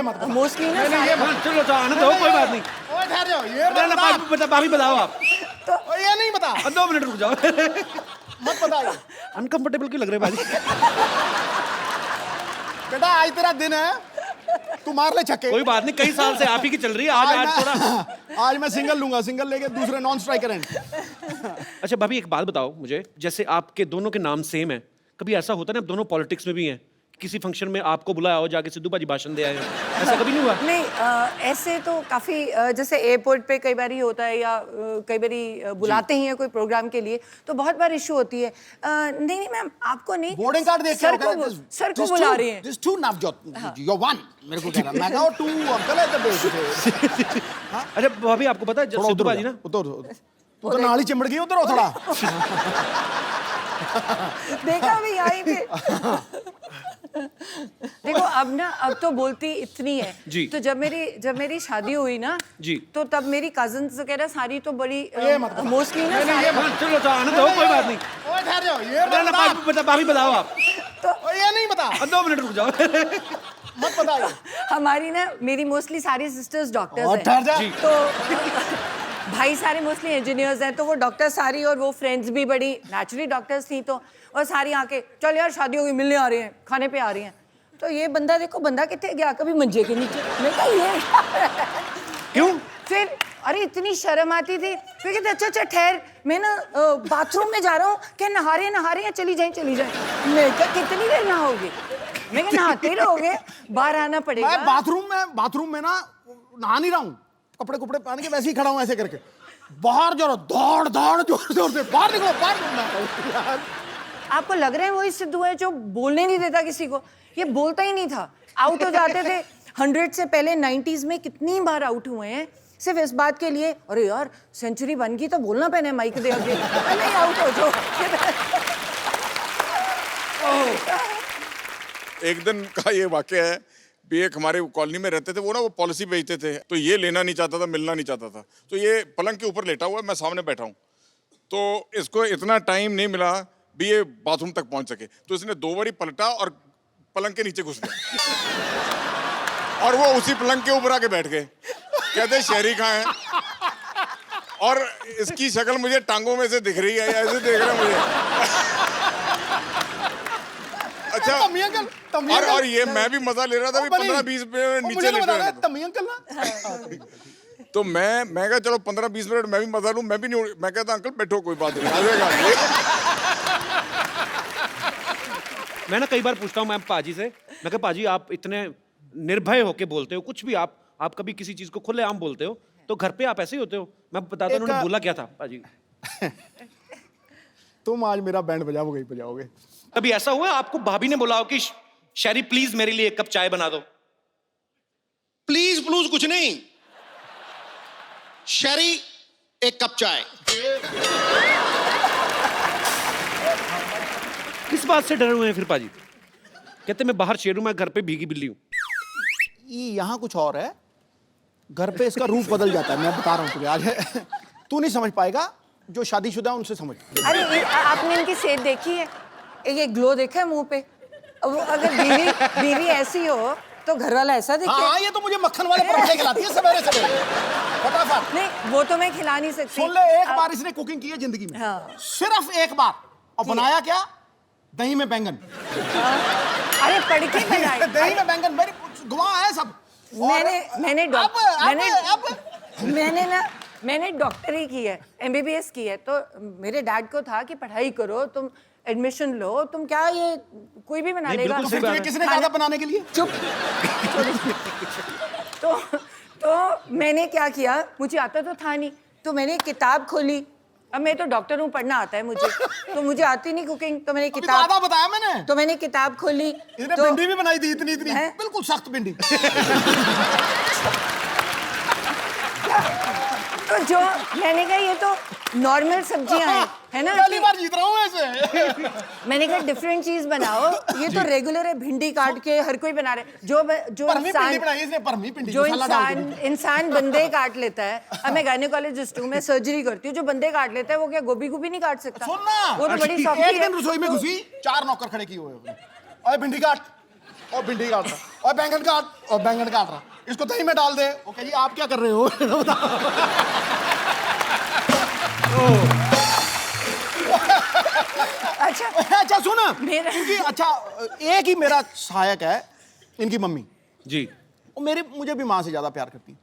ये मत मोस्टली ना नहीं, ये चलो तो आने दो, कोई बात नहीं। ओए ठहर जाओ, ये बता। भाभी बताओ आप। तो ये नहीं बता, 2 मिनट रुक जाओ। मत बता ये। अनकंफर्टेबल क्यों लग रहे हैं भाजी? बेटा आज तेरा दिन है, तू मार ले छक्के। कोई बात नहीं, कई साल से आप ही की चल रही है। आज थोड़ा आज मैं सिंगल लूंगा, सिंगल लेके दूसरे नॉन स्ट्राइकर एंड। अच्छा भाभी, एक बात बताओ मुझे, जैसे आपके दोनों के नाम सेम है, कभी ऐसा होता है ना, आप दोनों पॉलिटिक्स में भी हैं, किसी फंक्शन में आपको बुलाया हो, जाके सिद्धू बाजी भाषण दे आए हो, ऐसा कभी नहीं हुआ? नहीं, ऐसे तो काफ़ी जैसे एयरपोर्ट पे कई बार ही होता है, या कई बार बुलाते ही हैं कोई प्रोग्राम के लिए, तो बहुत बार इशू होती है। नहीं नहीं मैम, आपको नहीं, बोर्डिंग कार्ड देख सर को बुला रही हैं। This to Navjot, you won, मेरे को कह रहा, मैं कहा टू अंकल है इधर। अच्छा भाभी, आपको पता है सिद्धू बाजी ना, उधर तो नाली चिमड़ गई उधर, हो थोड़ा देखा भी यहीं पे। देखो अब तो बोलती इतनी है जी। तो जब मेरी शादी हुई ना जी, तो तब मेरी कजिन्स वगैरह सारी तो बड़ी मोस्टली ना चलो तो आने दो, कोई बात नहीं। ओए ठहर जाओ, ये भाभी बताओ आप। तो ये नहीं बता, 2 मिनट रुक जाओ। मत बता ये। हमारी ना मेरी मोस्टली सारी सिस्टर्स डॉक्टर्स हैं। ठहर जा। तो भाई सारे मोस्टली इंजीनियर्स हैं, तो वो डॉक्टर सारी, और वो फ्रेंड्स भी बड़ी नेचुरली डॉक्टर्स थी, तो और सारी आके चल यार शादी होगी, मिलने आ रही हैं, खाने पे आ रही हैं। तो ये बंदा देखो, बंदा कितने गया, कभी मंजे के नीचे। मैं कहा ये क्यों? फिर अरे इतनी शर्म आती थी, फिर कहते अच्छा ठहर, मैं ना बाथरूम में जा रहा हूँ, क्या नहा रहे हैं, चली जाए। मैं क्या कितनी देर नहाओगे? मैं क्या नहाते ही रहोगे, बाहर आना पड़ेगा। मैं बाथरूम में ना नहा नहीं रहा हूँ, कपड़े पहन के वैसे ही खड़ा हूँ ऐसे करके, बाहर जो दौड़ जोर से बाहर निकलो, बाहर। आपको लग रहा है वही सिद्धू है जो बोलने नहीं देता किसी को? ये बोलता ही नहीं था, आउट हो जाते थे। 100 से पहले 90s में कितनी बार आउट हुए हैं सिर्फ इस बात के लिए, अरे यार सेंचुरी बन गई तो बोलना पहने माइक दे आगे, नहीं आउट हो जो। एक दिन का ये वाकया है, एक हमारे कॉलोनी में रहते थे, वो ना वो पॉलिसी बेचते थे, तो ये लेना नहीं चाहता था, मिलना नहीं चाहता था, तो ये पलंग के ऊपर लेटा हुआ है, मैं सामने बैठा हूँ, तो इसको इतना टाइम नहीं मिला भी ये बाथरूम तक पहुंच सके, तो इसने 2 बारी पलटा और पलंग के नीचे घुस गया और वो उसी पलंग के ऊपर आके बैठ गए। कहते शहरी कहाँ है, और इसकी शक्ल मुझे टांगों में से दिख रही है, ऐसे देख रहा है मुझे। अच्छा और ये मैं भी मजा ले रहा था, 15-20 मिनट नीचे लेटा, तो मैं कहा चलो 15-20 मिनट मैं भी मजा लूं, मैं भी नहीं, मैं कहता अंकल बैठो कोई बात नहीं। मैं ना कई बार पूछता हूँ मैं पाजी से, मैं कहा पाजी आप इतने निर्भय होके बोलते हो, कुछ भी आप कभी किसी चीज को खुलेआम बोलते हो, तो घर पे आप ऐसे ही होते हो? मैं बताता हूँ उन्होंने बोला क्या था पाजी। तुम आज मेरा बैंड बजाओगे। कभी ऐसा हुआ आपको भाभी ने बोला हो कि शैरी प्लीज मेरे लिए 1 कप चाय बना दो? प्लीज कुछ नहीं, शैरी 1 कप चाय। किस बात से डरे हुए हैं फिर पाजी? कहते मैं बाहर शेर हूं, मैं घर पे भीगी बिल्ली हूं। यहाँ कुछ और है, घर पे इसका रूप बदल जाता है, मैं बता रहा हूँ तुझे आज। तू नहीं समझ पाएगा, जो शादीशुदा उनसे समझ। अरे आपने इनकी सेट देखी है? ये ग्लो देखा है मुंह पे? अगर बीवी ऐसी हो तो घर वाला ऐसा दिखे? हाँ, ये तो मुझे मक्खन वाले पराठे खिलाती है सवेरे फटाफट। नहीं वो तो मैं खिला नहीं सकती। सुन ले, एक बार इसने कुकिंग की है जिंदगी में, हाँ। सिर्फ एक बार, और बनाया क्या? दही में बैंगन। अरे पढ़ के बनाया। दही में बैंगन, मेरी गवाह है सब। मैंने डॉक्टरी की है, MBBS की है, तो मेरे डैड को था कि पढ़ाई करो, तुम एडमिशन लो, तुम क्या ये कोई भी बना लेगा। किसने कहा था बनाने के लिए? चुप। तो मैंने क्या किया, मुझे आता तो था नहीं, तो मैंने किताब खोली। अब मैं तो डॉक्टर हूँ, पढ़ना आता है मुझे, तो मुझे आती नहीं कुकिंग, तो मैंने किताब, आधा बताया मैंने, तो मैंने किताब खोली। इसने भिंडी भी बनाई थी, इतनी बिल्कुल सख्त भिंडी। तो जो मैंने कहा ये तो नॉर्मल सब्जियां हैं, है ना? पहली बार जीत रहा हूँ ऐसे। मैंने कहा डिफरेंट चीज बनाओ, ये तो रेगुलर है, भिंडी काट के हर कोई बना रहे। जो इंसान बंदे काट लेता है, अब मैं गायनेकोलॉजिस्ट हूँ, मैं सर्जरी करती हूँ, जो बंदे काट लेता है वो क्या गोभी नहीं काट सकता? सुनना, वो तो बड़ी एक दिन रसोई में घुसी, 4 नौकर खड़े किए हुए, भिंडी काट, और भिंडी काट। और बैंगन काट, और बैंगन काट रहा, इसको दही में डाल दे। वो कह जी आप क्या कर रहे हो? अच्छा अच्छा सुन, मेरा- इनकी अच्छा एक ही मेरा सहायक है, इनकी मम्मी। जी वो मुझे भी माँ से ज्यादा प्यार करती है।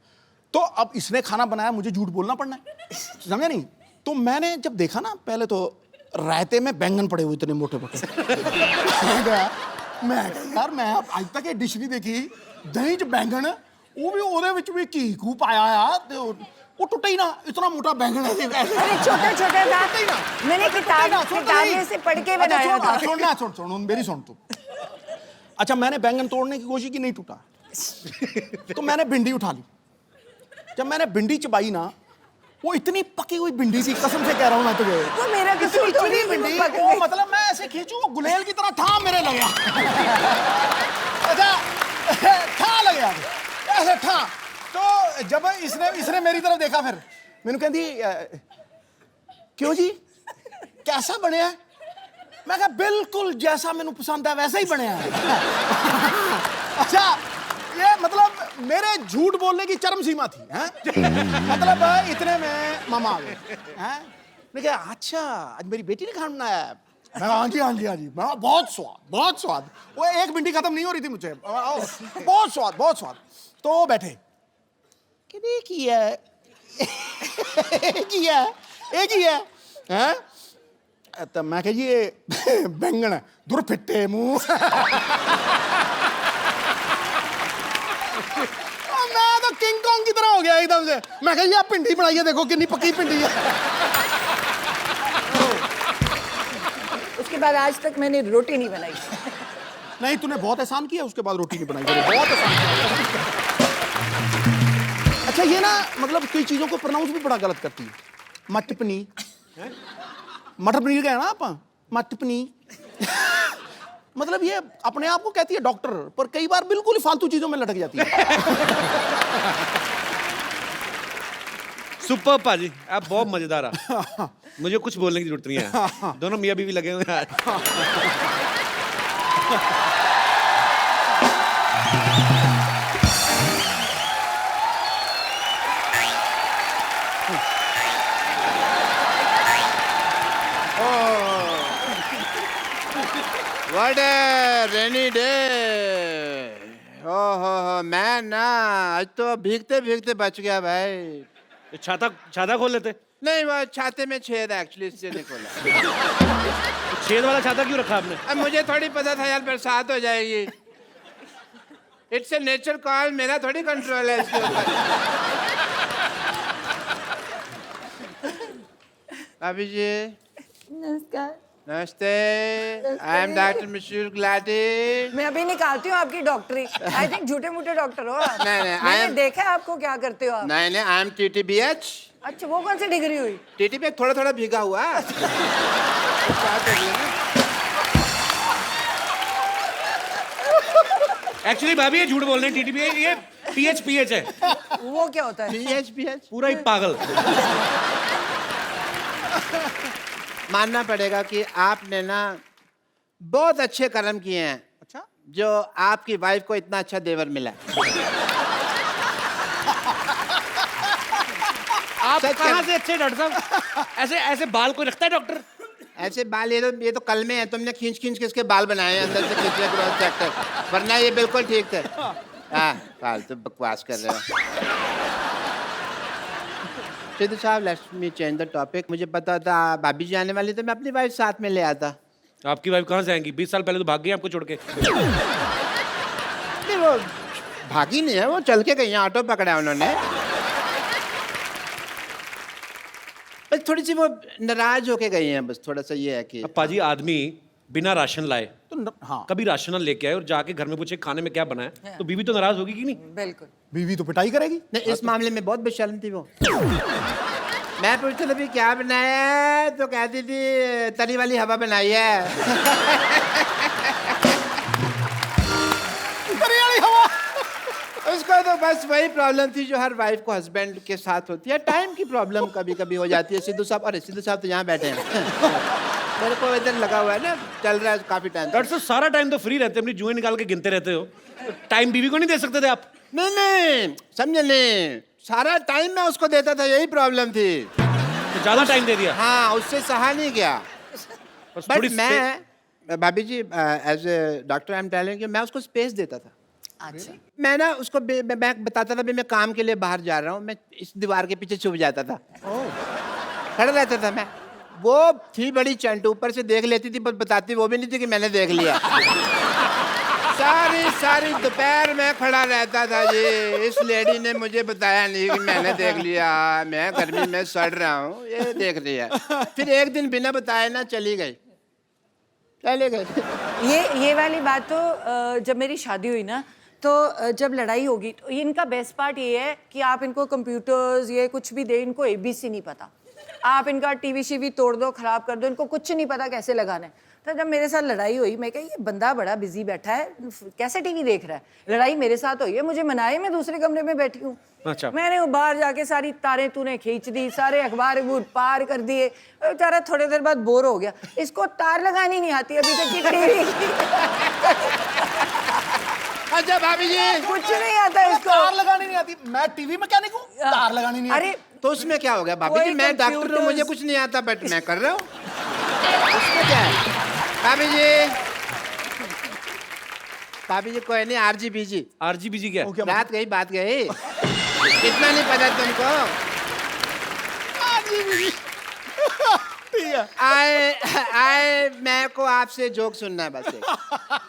तो अब इसने खाना बनाया, मुझे झूठ बोलना पड़ना है, समझा नहीं? तो मैंने जब देखा ना, पहले तो रायते में बैंगन पड़े हुए इतने मोटे मोटे, मैं कहा यार मैं आज तक ये डिश नहीं देखी, दही च बैंगन, वो भी ਉਹਦੇ ਵਿੱਚ ਵੀ ਘੀ ਘੂ ਪਾਇਆ ਆ ਤੇ ਉਹ ਟੁੱਟਾ ਹੀ ਨਾ, इतना मोटा बैंगन है ऐसे। अरे छोटा छोटा टूटा ही ना। था, मैंने किताब सुन तो किताब नहीं। में से पढ़ के अच्छा, बनाया था। सुन मेरी सुन तू। अच्छा मैंने बैंगन तोड़ने की कोशिश की, नहीं टूटा। तो मैंने भिंडी उठा ली। जब मैंने भिंडी चबाई ना, वो इतनी पकी हुई भिंडी थी, कसम से कह रहा हूँ मैं तुझे। वो मेरा कसूर इतनी थोड़ी भिंडी, वो पक वो गई। मतलब मैं ऐसे खींचू, वो गुलेल की तरह था मेरे लगे। अच्छा था लगे ऐसे था। तो जब इसने मेरी तरफ देखा, फिर मैंने कहती क्यों जी कैसा बने है? मैं कहा बिल्कुल जैसा मैंने पसंद है वैसा ही बने है। अच्छा ये मतलब मेरे झूठ बोलने की चरम सीमा थी, हैं? मतलब इतने में मामा आ गए, हैं? मैंने कहा अच्छा आज मेरी बेटी ने खाना बनाया है? मैं कहा हाँ जी हाँ जी हाँ जी। मैं कहा, बहुत स्वाद बहुत स्वाद। वो एक भिंडी खत्म नहीं हो रही थी मुझे, बहुत स्वाद बहुत स्वाद। तो वो बैठे कि एक ही है, एक ही है, एक ही है, हैं? तो मैं कह ये बैंगन है, दूर फिट्टे मुंह। मैं तो किंग कॉन्ग की तरह हो गया एकदम से। मैं कह आप भिंडी बनाई है, देखो कितनी पक्की भिंडी है। उसके बाद आज तक मैंने रोटी नहीं बनाई। नहीं तूने बहुत एहसान किया, उसके बाद रोटी नहीं बनाई, बहुत एहसान किया। अच्छा ये ना मतलब कई चीजों को प्रोनाउंस भी बड़ा गलत करती है। मटर पनीर, मटर पनीर का है ना आप, मटर पनीर। मतलब ये अपने आप को कहती है डॉक्टर, पर कई बार बिल्कुल ही फालतू चीजों में लटक जाती है। सुपर पाजी, आप बहुत मजेदार आप। मुझे कुछ बोलने की जरूरत नहीं है, दोनों मियाँ बीवी लगे हुए हैं। What a rainy day! हो मैं ना आज तो भीगते भीगते बच गया भाई। छाता छाता खोल लेते। नहीं वो छाते में छेद है एक्चुअली, इससे नहीं खोला। छेद वाला छाता क्यों रखा आपने? अब मुझे थोड़ी पता था यार बरसात हो जाएगी। इट्स ए नेचर कॉल, मेरा थोड़ी कंट्रोल है इसके ऊपर। अभी जी नमस्कार। नमस्ते, आई एम डॉक्टर मिशूर गुलाटी। मैं अभी निकालती हूँ आपकी डॉक्टरी। आई थिंक झूठे मूठे डॉक्टर हो आप। नहीं, नहीं, मैंने I am- देखा है आपको क्या करते हो आप। नहीं नहीं, आई एम TTBH। अच्छा वो कौन सी डिग्री हुई? TTBH थोड़ा थोड़ा भीगा हुआ। एक्चुअली भाभी ये झूठ बोल रहे हैं, टीटीपी ये PH है, वो क्या होता है? PH पूरा ही पागल। मानना पड़ेगा कि आपने ना बहुत अच्छे कर्म किए हैं। अच्छा जो आपकी वाइफ को इतना अच्छा देवर मिला। आप सच कहाँ कह- से अच्छे डॉक्टर साहब? ऐसे ऐसे बाल कोई रखता है डॉक्टर? ऐसे बाल ये तो कल में है, तुमने खींच खींच के इसके बाल बनाए हैं अंदर से खींच लिया क्रॉस सेक्टर, वरना ये बिल्कुल ठीक थे। हाँ फालतू बकवास कर रहे हो। सिद्धू साहब let's me change the topic. मुझे पता था भाभी जी आने वाली, तो मैं अपनी वाइफ साथ में ले आता। आपकी वाइफ कहाँ से आएंगी? 20 साल पहले तो भाग गई आपको छोड़ के। नहीं वो भागी नहीं है, वो चल के गई हैं, ऑटो पकड़ा है उन्होंने। बस थोड़ी सी वो नाराज होके गई हैं, बस थोड़ा सा ये है कि अब पाजी आदमी बिना राशन लाए तो हाँ कभी राशन ना लेके आए और जाके घर में पूछे खाने में क्या बना है, तो बीवी तो नाराज होगी कि नहीं? बिल्कुल। बीवी तो पिटाई करेगी। नहीं, इस मामले में बहुत बेशर्म थी वो। मैं पूछता था अभी क्या बनाया है, तो कहती थी तली वाली हवा बनाई है। तरी वाली हवा। उसको तो बस वही प्रॉब्लम थी जो हर वाइफ को हस्बैंड के साथ होती है, टाइम की प्रॉब्लम कभी कभी हो जाती है। सिद्धू साहब, अरे सिद्धू साहब तो यहाँ बैठे हैं। मेरे को इधर लगा हुआ है ना, चल रहा है काफी टाइम। डॉक्टर साहब सारा टाइम तो फ्री रहते, अपनी जुएं निकाल के गिनते रहते हो, टाइम बीवी को नहीं दे सकते थे आप? नहीं समझे नहीं, सारा टाइम मैं उसको देता था, यही प्रॉब्लम थी। तो ज्यादा टाइम दे दिया? हाँ, उससे सहा नहीं गया। बस बट थोड़ी मैं भाभी जी as a doctor I am telling you, मैं उसको स्पेस देता था। अच्छा मैं ना उसको मैं बताता था भी मैं काम के लिए बाहर जा रहा हूँ, मैं इस दीवार के पीछे छुप जाता था, खड़ा रहता था मैं। वो थी बड़ी चंट, ऊपर से देख लेती थी पर बताती वो भी नहीं थी कि मैंने देख लिया। सारी दोपहर में खड़ा रहता था जी, इस लेडी ने मुझे बताया नहीं कि मैंने देख लिया, मैं गर्मी में सड़ रहा हूँ, ये देख लिया। फिर एक दिन बिना बताए ना चली गई। ये वाली बात तो जब मेरी शादी हुई ना, तो जब लड़ाई होगी तो इनका बेस्ट पार्ट ये है कि आप इनको कंप्यूटर्स ये कुछ भी दे, इनको एबीसी नहीं पता। आप इनका टीवी शीवी तोड़ दो, खराब कर दो, इनको कुछ नहीं पता कैसे लगाना है। तो जब मेरे साथ लड़ाई हुई, मैं कहा ये बंदा बड़ा बिजी बैठा है, कैसे टीवी देख रहा है। लड़ाई मेरे साथ हुई है, मुझे मनाए, मैं दूसरे कमरे में बैठी हूँ। अच्छा। मैंने वो बाहर जाके सारी तारें तूने खींच दी, सारे अखबार पार कर दिए। बेचारा थोड़ी देर बाद बोर हो गया, इसको तार लगानी नहीं आती अभी तक की टीवी। अच्छा भाभी जी, कुछ नहीं आता इसको, तार लगानी नहीं आती। मैं टीवी मैकेनिक हूँ, तार लगानी नहीं आती। अरे तो उसमें क्या हो गया भाभी जी, वही मैं डॉक्टर हूँ, computers- मुझे कुछ नहीं आता बट मैं कर रहा हूँ, उसमें क्या है? भाभी जी कोई नहीं, RGBG आरजीबीजी क्या है? ओके, बात गई कितना नहीं पता तुमको। ठीक है। आए मैं को आपसे जोक सुनना है बस एक।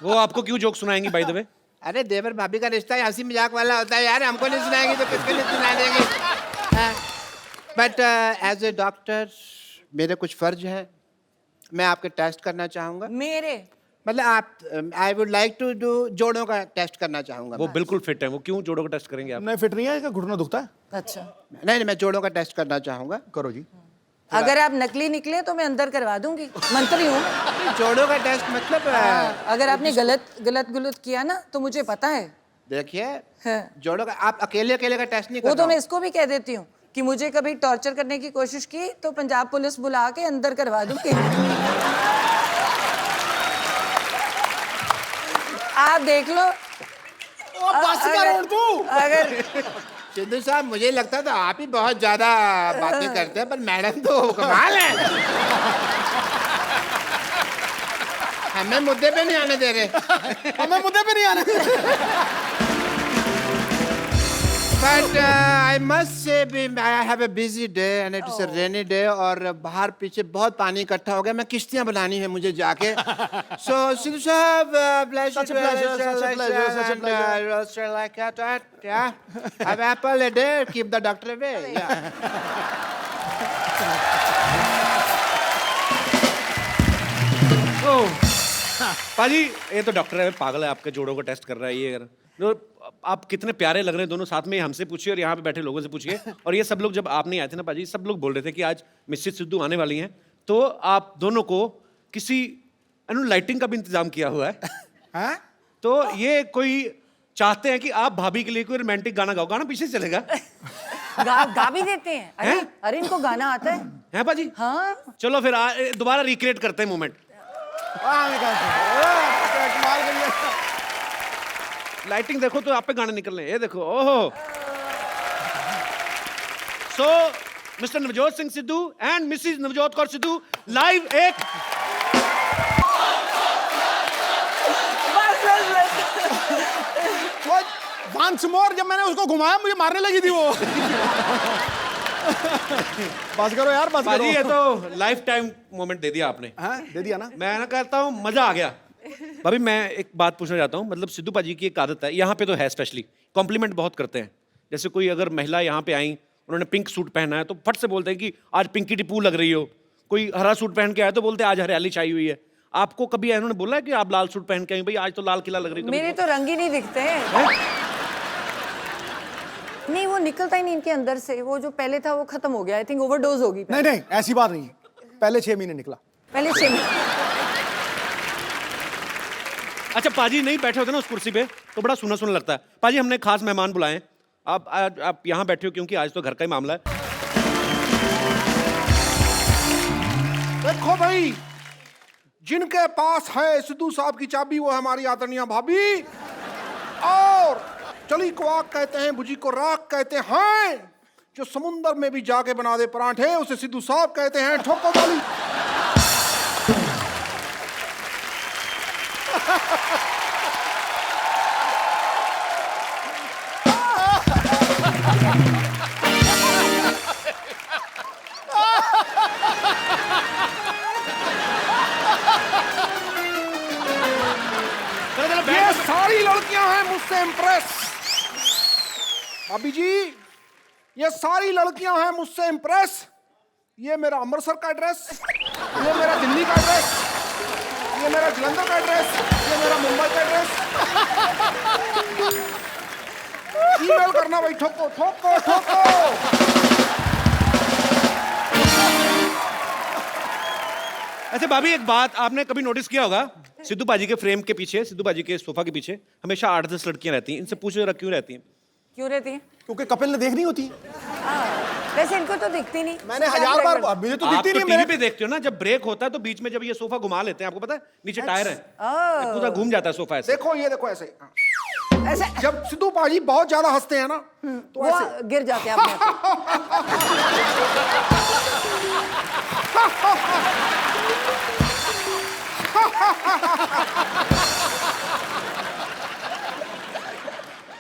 वो आपको क्यों जोक सुनाएंगी बाय द वे? अरे देवर भाभी का रिश्ता हंसी मजाक वाला होता है यार, हमको नहीं सुनाएंगी तो किसके लिए सुना देंगे। बट एज ए डॉक्टर मेरे कुछ फर्ज हैं, मैं आपके टेस्ट करना चाहूंगा। मेरे मतलब आप I would like to do जोड़ों का टेस्ट करना चाहूंगा वो मैं। बिल्कुल फिट है, वो क्यों जोड़ों का टेस्ट करेंगे आप? नहीं फिट नहीं है, इसका घुटना दुखता है। अच्छा, नहीं मैं जोड़ों का टेस्ट करना चाहूंगा। करो जी। अगर आप नकली निकले तो मैं अंदर करवा दूंगी, मंत्री हूँ। जोड़ों का टेस्ट मतलब अगर आपने गलत किया ना तो मुझे पता है। देखिए हाँ। जोड़ों का आप अकेले का टेस्ट नहीं वो कर तो मैं इसको भी कह देती हूँ कि मुझे कभी टॉर्चर करने की कोशिश की तो पंजाब पुलिस बुला के अंदर करवा दूंगी। आप देख लो। बस कर तू। अगर सिद्धू साहब मुझे लगता था आप ही बहुत ज्यादा बातें करते हैं, पर मैडम तो कमाल है, हमें मुद्दे पे नहीं आने दे रहे। हमें मुद्दे पे नहीं आना। But I must say I have a busy day and it is a rainy day, और बाहर पीछे बहुत पानी इकट्ठा हो गया, मैं किश्तियां बनानी है मुझे जाके। सो सिद्धू साहब Such a pleasure, such a pleasure, such a pleasure. like that, yeah. Have apple a day, keep the doctor away. Yeah. पाजी ये तो डॉक्टर है, पागल है, आपके जोड़ों का टेस्ट कर रहा है ये। तो आप कितने प्यारे लग रहे हैं दोनों साथ में, हमसे पूछिए और यहाँ पे बैठे लोगों से पूछिए। और ये सब लोग जब आप नहीं आए थे ना पाजी, सब लोग बोल रहे थे कि आज मिसेस सिद्धू आने वाली हैं, तो आप दोनों को किसी लाइटिंग का भी इंतजाम किया हुआ है। हैं? तो ये कोई चाहते हैं कि आप भाभी के लिए कोई रोमांटिक गाना गाओ, गाना पीछे से चलेगा। गा भी देते हैं। अरे हैं? अरे इनको गाना आता है। हैं पाजी? हाँ चलो फिर दोबारा रिक्रिएट करते हैं मोमेंट। कमाल करिए। लाइटिंग देखो तो आप पे गाने निकल रहे हैं, ये देखो। ओहो। So mister Navjot Singh Sidhu and missus Navjot Kaur Sidhu live एक वंस मोर, जब मैंने उसको घुमाया मुझे मारने लगी थी वो। बस करो यार, बस पाजी, ये करो। तो लाइफ टाइम मोमेंट दे दिया आपने। हाँ, दे दिया ना। मैं ना कहता हूँ मजा आ गया। भाभी मैं एक बात पूछना चाहता हूँ, मतलब सिद्धू पाजी की एक आदत है, यहाँ पे तो है स्पेशली, कॉम्प्लीमेंट बहुत करते हैं। जैसे कोई अगर महिला यहाँ पे आई, उन्होंने पिंक सूट पहना है तो फट से बोलते हैं कि आज पिंकी टिप्पू लग रही हो। कोई हरा सूट पहन के आया तो बोलते हैं आज हरियाली छाई हुई है। आपको कभी उन्होंने बोला है कि आप लाल सूट पहन के आई, भाई आज तो लाल किला लग रही है? मेरे तो रंग ही नहीं दिखते हैं। नहीं वो निकलता ही नहीं इनके अंदर से, वो जो पहले था वो खत्म हो गया। आई थिंक ओवरडोज होगी। नहीं नहीं, ऐसी बात नहीं है। पहले 6 महीने निकला। पहले 6 अच्छा पाजी नहीं बैठे होते ना उस कुर्सी पे तो बड़ा सुना सुना लगता है। पाजी हमने खास मेहमान बुलाए हैं, आप यहाँ बैठे हो क्योंकि आज तो घर का ही मामला है। देखो भाई, जिनके पास है सिद्धू साहब की चाबी वो है हमारी आदरणीय भाभी। और चली को आग कहते हैं, बुझी को राख कहते हैं। जो समुंदर में भी जाके बना दे परांठे उसे सिद्धू साहब कहते हैं। ठोको वाली ये सारी लड़कियां हैं मुझसे इम्प्रेस। भाभी जी ये सारी लड़कियां हैं मुझसे इम्प्रेस। ये मेरा अमृतसर का एड्रेस, ये मेरा दिल्ली का एड्रेस, ये मेरा जलंधर का एड्रेस, ये मेरा मुंबई का एड्रेस। ईमेल करना भाई, ठोको ठोको ठोको। अच्छा भाभी, एक बात आपने कभी नोटिस किया होगा, सिद्धू बाजी के फ्रेम के पीछे, सिद्धू बाजी के सोफा के पीछे हमेशा 8-10 लड़कियां रहती हैं। इनसे पूछो जरा क्यों रहती हैं? क्यों रहती है? क्योंकि कपिल ने देखनी होती है। वैसे इनको तो दिखती नहीं। मैंने 1000 बार, मुझे तो आप दिखती तो नहीं। टीवी मेरे पे देखते हो ना, जब ब्रेक होता है तो बीच में जब ये सोफा घुमा लेते हैं, आपको पता है नीचे टायर है, पूरा घूम जाता है सोफा ऐसे। देखो ये देखो ऐसे। ऐसे जब सिद्धू पाजी बहुत ज्यादा हंसते हैं ना तो वो ऐसे गिर जाते हैं अपने आप।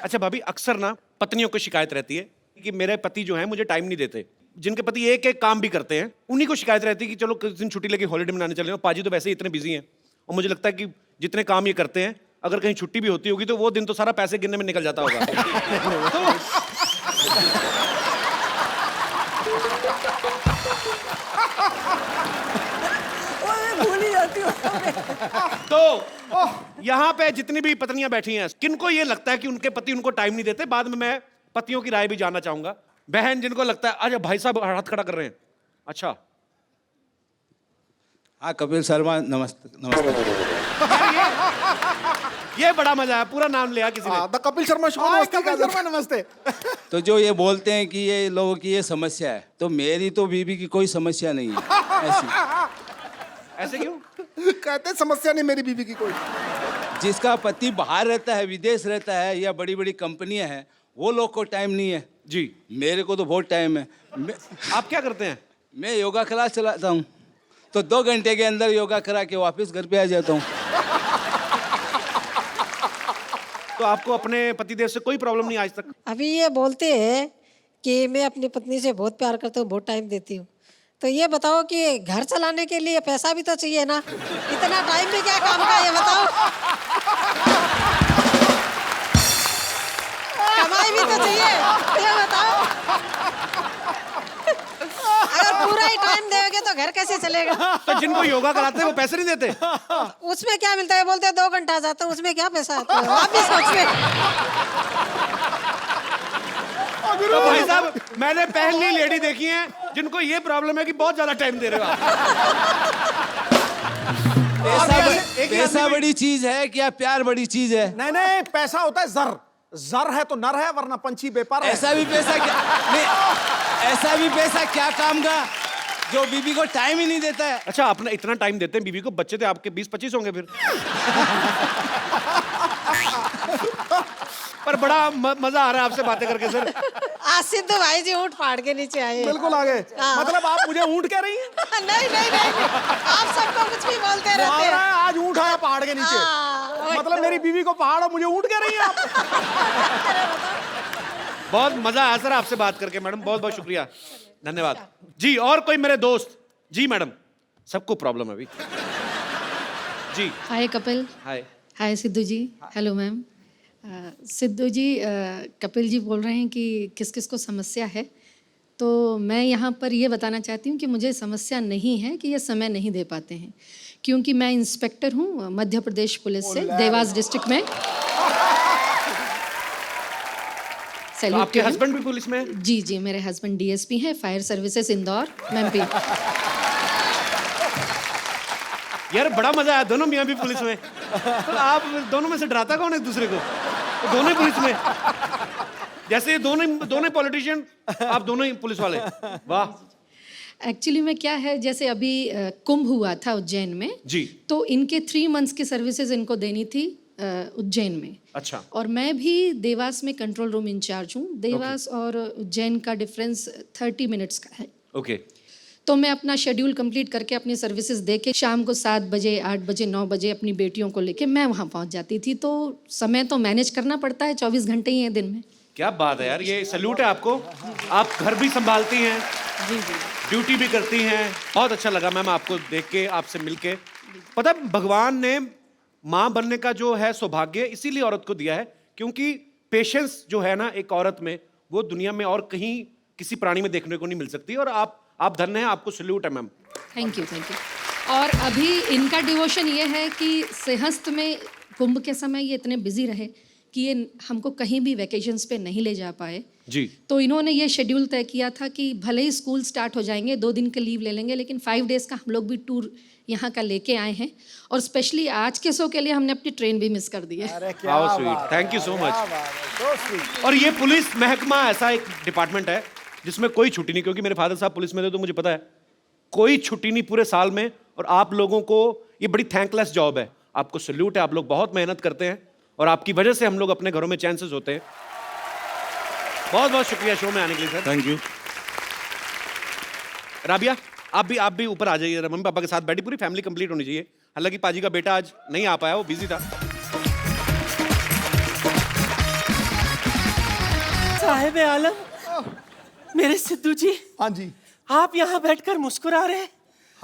अच्छा भाभी, अक्सर ना पत्नियों को शिकायत रहती है कि मेरे पति जो हैं मुझे टाइम नहीं देते। जिनके पति एक एक काम भी करते हैं उन्हीं को शिकायत रहती है कि चलो किस दिन छुट्टी लेके हॉलीडे मनाने चले। पाजी तो वैसे ही इतने बिजी हैं, और मुझे लगता है कि जितने काम ये करते हैं अगर कहीं छुट्टी भी होती होगी तो वो दिन तो सारा पैसे गिनने में निकल जाता होगा। मैं भूल ही जाती हूँ। तो यहाँ पे जितनी भी पत्नियां बैठी हैं, किनको ये लगता है कि उनके पति उनको टाइम नहीं देते? बाद में मैं पतियों की राय भी जानना चाहूंगा। बहन जिनको लगता है, अच्छा भाई साहब हाथ खड़ा कर रहे हैं, अच्छा हाँ कपिल शर्मा नमस्ते नमस्ते। ये बड़ा मजा है, पूरा नाम लिया किसी ने। The Kapil Sharma show. कपिल शर्मा नमस्ते। तो जो ये बोलते हैं कि ये लोगों की ये समस्या है, तो मेरी तो बीबी की कोई समस्या नहीं है ऐसी। ऐसे क्यों? कहते समस्या नहीं मेरी बीवी की कोई। जिसका पति बाहर रहता है, विदेश रहता है, या बड़ी बड़ी कंपनियां हैं, वो लोग को टाइम नहीं है जी। मेरे को तो बहुत टाइम है। आप क्या करते हैं? मैं योगा क्लास चलाता हूँ, तो 2 घंटे के अंदर योगा करा के वापस घर पे आ जाता हूँ। तो आपको अपने पतिदेव से कोई प्रॉब्लम नहीं आज तक? अभी ये बोलते हैं कि मैं अपनी पत्नी से बहुत प्यार करता हूँ, बहुत टाइम देती हूँ। तो ये बताओ कि घर चलाने के लिए पैसा भी तो चाहिए ना, इतना टाइम भी क्या काम का, ये बताओ। कमाई भी तो चाहिए, ये बताओ। अगर पूरा ही टाइम देंगे तो घर कैसे चलेगा? तो जिनको योगा कराते हैं वो पैसे नहीं देते? उसमें क्या मिलता है? बोलते हैं 2 घंटा जाता हूँ, उसमें क्या पैसा आता है? आप भी सोचिए। तो भाई साहब, मैंने पहली लेडी देखी है जिनको ये प्रॉब्लम है कि बहुत ज्यादा टाइम दे रहे हो आप। पैसा बड़ी चीज है क्या प्यार बड़ी चीज है? नहीं नहीं, पैसा होता है जर। जर है तो नर है, वरना पंछी बेपर है। ऐसा भी पैसा क्या नहीं, ऐसा भी पैसा क्या काम का जो बीबी को टाइम ही नहीं देता है। अच्छा, अपना इतना टाइम देते हैं बीवी को, बच्चे तो आपके 20-25 होंगे फिर। पर बड़ा मजा आ रहा है आपसे बातें करके सर। आज सिद्धू भाई जी ऊँट फाड़ के नीचे आए। बिल्कुल आगे। हाँ। मतलब आप मुझे ऊंट कह रही हैं? नहीं नहीं नहीं, आप सबको कुछ भी बोलते रहते हैं। आज ऊंट आया पहाड़ के नीचे। हाँ, मतलब मेरी बीवी को पहाड़ और मुझे ऊंट कह रही हैं आप? बहुत मजा आया सर आपसे बात करके मैडम, बहुत बहुत शुक्रिया, धन्यवाद जी। और कोई मेरे दोस्त? जी मैडम, सबको प्रॉब्लम है अभी जी। Hi Kapil. Hi. Hi Sidhu ji. Hello ma'am. Sidhu ji, Kapil ji बोल रहे हैं कि किस किस को समस्या है, तो मैं यहाँ पर ये बताना चाहती हूँ कि मुझे समस्या नहीं है कि ये समय नहीं दे पाते हैं, क्योंकि मैं इंस्पेक्टर हूँ मध्य प्रदेश पुलिस से, देवास डिस्ट्रिक्ट में। तो आपके हस्बैंड भी पुलिस में है? जी जी, मेरे हस्बैंड डीएसपी हैं, फायर सर्विसेज इंदौर एमपी। यार बड़ा मजा आया, दोनों मियाँ भी पुलिस में। तो आप दोनों में से डराता कौन है एक दूसरे को? तो दोनों ही पुलिस में, जैसे ये दोनों पॉलिटिशियन, आप दोनों ही पुलिस वाले। वाह। एक्चुअली में क्या है, जैसे अभी कुंभ हुआ था उज्जैन में जी। तो इनके 3 मंथ्स की सर्विसेज इनको देनी थी उज्जैन में। अच्छा। और मैं भी देवास में कंट्रोल रूम इंचार्ज हूँ। देवास और उज्जैन का डिफरेंस 30 मिनट्स का है। ओके। तो मैं अपना शेड्यूल कंप्लीट करके अपनी सर्विसेज दे के शाम को 7 बजे 8 बजे 9 बजे अपनी बेटियों को लेके मैं वहाँ पहुँच जाती थी। तो समय तो मैनेज करना पड़ता है, 24 घंटे ही हैं दिन में। क्या बात है यार, ये सैल्यूट है आपको। आप घर भी संभालती हैं, ड्यूटी भी करती हैं। बहुत अच्छा लगा मैम आपको देख के, आपसे मिलके। पता है, भगवान ने माँ बनने का जो है सौभाग्य इसीलिए औरत को दिया है, क्योंकि पेशेंस जो है ना एक औरत में, वो दुनिया में और कहीं किसी प्राणी में देखने को नहीं मिल सकती। और आप धन्य हैं, आपको सैल्यूट है ma'am. Thank you, thank you. और अभी इनका डिवोशन ये है कि सिंहस्थ में कुंभ के समय ये इतने बिजी रहे कि ये हमको कहीं भी वैकेशंस पे नहीं ले जा पाए जी। तो इन्होंने ये शेड्यूल तय किया था कि भले ही स्कूल स्टार्ट हो जाएंगे, 2 दिन का लीव ले लेंगे, लेकिन 5 डेज का हम लोग भी टूर यहाँ का लेके आए हैं। और स्पेशली आज के शो के लिए हमने अपनी ट्रेन भी मिस कर दी है। How sweet, thank you so much. और ये पुलिस महकमा ऐसा एक डिपार्टमेंट है जिसमें कोई छुट्टी नहीं, क्योंकि मेरे फादर साहब पुलिस में थे तो मुझे पता है कोई छुट्टी नहीं पूरे साल में। और आप लोगों को ये बड़ी थैंकलेस जॉब है, आपको सैल्यूट है। आप लोग बहुत मेहनत करते हैं और आपकी वजह से हम लोग अपने घरों में चैन से सोते हैं। बहुत बहुत शुक्रिया शो में आने के लिए सर। Thank you. राबिया, आप भी ऊपर आ जाइए, मम्मी पापा के साथ बैठी, पूरी फैमिली कंप्लीट होनी चाहिए। हालांकि पाजी का बेटा आज नहीं आ पाया, वो बिजी था। साहिब आलम, मेरे सिद्धू जी, हाँ जी। आप यहाँ बैठकर मुस्कुरा रहे हैं।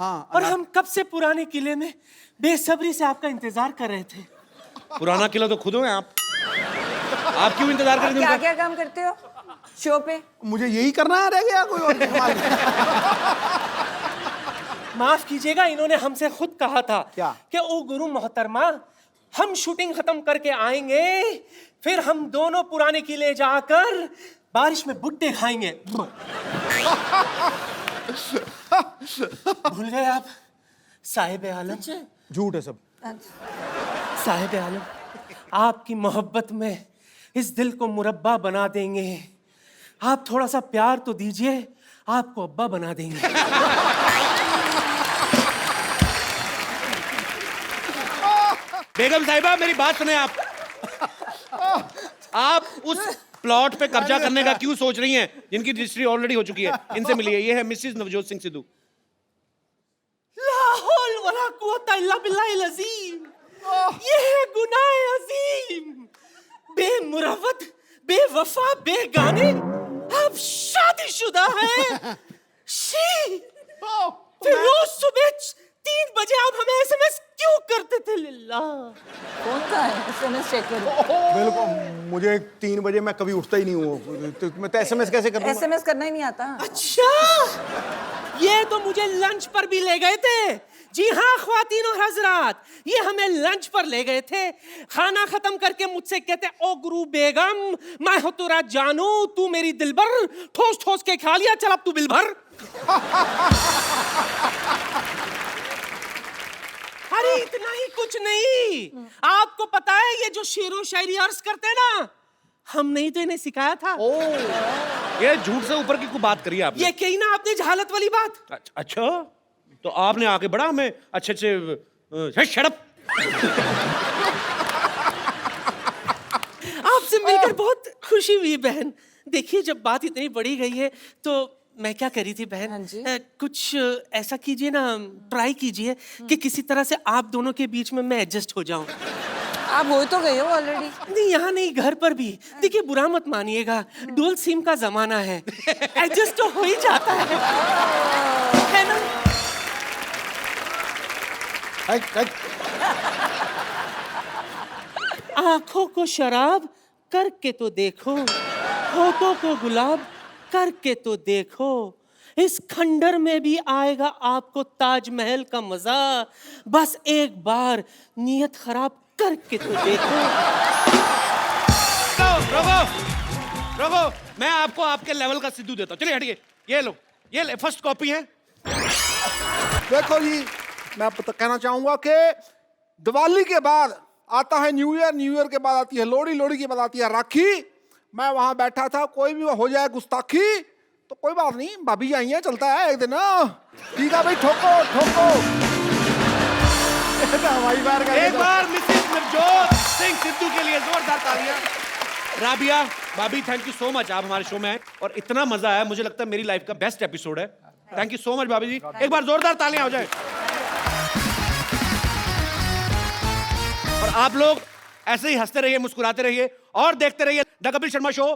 हाँ, और हम कब से पुराने किले में बेसब्री से आपका इंतजार कर रहे थे। पुराना किला तो खुद हो हैं आप क्यों इंतजार कर रहे क्या थे? क्या काम करते हो शो पे? मुझे यही करना है, रह गया कोई और कमाल नहीं। माफ कीजिएगा, इन्होंने हमसे खुद कहा था क्या? कि ओ गुरु मोहतरमा, हम शूटिंग खत्म करके आएंगे, फिर हम दोनों पुराने किले जाकर बारिश में भुट्टे खाएंगे। भूल गए आप साहिब आलम? झूठ है सब। साहिब आलम, आपकी मोहब्बत में इस दिल को मुरब्बा बना देंगे। आप थोड़ा सा प्यार तो दीजिए, आपको अब्बा बना देंगे। बेगम साहिबा, मेरी बात सुने आप उस प्लॉट पे कब्जा करने का क्यों सोच रही हैं जिनकी रजिस्ट्री ऑलरेडी हो चुकी है? इनसे मिलिए, ये है मिसेस नवजोत सिंह सिद्धू। ला हौल वला कुव्वता इल्ला बिल्लाहिल अज़ीम। ये है गुनाह अजीम। बेमुरवत, बेवफा, बेगाने, आप शादीशुदा हैं। शी, फिर रोज सुबह 3 बजे आप हमें एसएमएस क्यों करते थे? लिल्ला, कौन का है एसएमएस चेक करो। बिल्कुल, मुझे 3 बजे मैं कभी उठता ही नहीं हूँ, तो मैं तो एसएमएस कैसे करूँगा? एसएमएस करना ही नहीं आता। अच्छा, ये तो मुझे लंच पर भी ले गए थे। जी हाँ ख्वातीन और हजरात, ये हमें लंच पर ले गए थे। खाना खत्म करके मुझसे कहते, ओ गुरु बेगम, मैं हो तेरा जानू, तू मेरी दिलबर, ठोस ठोस के खा लिया, चल अब तू बिल भर। अरे इतना ही कुछ नहीं, आपको पता है ये जो शेरो शायरी अर्ज करते हैं ना, हम नहीं तो इन्हें सिखाया था। ये झूठ से ऊपर की कोई बात करी आपने? ये कही ना आपने जहालत वाली बात। अच्छा, तो आपने आके बड़ा हमें अच्छे शड़प। आपसे मिलकर बहुत खुशी हुई बहन। देखिए, जब बात इतनी बढ़ी गई है तो मैं क्या करी थी बहन, हाँ जी। कुछ ऐसा कीजिए ना, ट्राई कीजिए कि किसी तरह से आप दोनों के बीच में मैं एडजस्ट हो जाऊं। आप हो तो गए हो ऑलरेडी। नहीं, यहाँ नहीं, घर पर भी। देखिए, बुरा मत मानिएगा, डुअल सिम का जमाना है, एडजस्ट तो हो ही जाता है ना? आंखों को शराब करके तो देखो, होठों को गुलाब करके तो देखो, इस खंडर में भी आएगा आपको ताजमहल का मजा। बस एक बार नियत खराब करके तो देखो। रघु, मैं आपको आपके लेवल का सिद्धू देता हूँ। चलिए हटिए, ये लो, ये फर्स्ट कॉपी है। देखो जी, मैं आपको तो कहना चाहूंगा कि दिवाली के बाद आता है न्यू ईयर, न्यू ईयर के बाद आती है लोहड़ी, लोहड़ी के बाद आती है राखी। मैं वहां बैठा था, कोई भी हो जाए गुस्ताखी तो कोई बात नहीं, भाभी आई हैं, चलता है एक दिन। ठीक है भाई, ठोको ठोको। हवाई बार का एक बार मिसेस नवजोत सिंह सिद्धू के लिए जोरदार तालियां। राबिया भाभी, थैंक यू सो मच, आप हमारे शो में आए और इतना मजा आया, मुझे लगता है मेरी लाइफ का बेस्ट एपिसोड है। थैंक यू सो मच भाभी जी, एक बार जोरदार तालियां हो जाए। और आप लोग ऐसे ही हंसते रहिए, मुस्कुराते रहिए और देखते रहिए द कपिल शर्मा शो।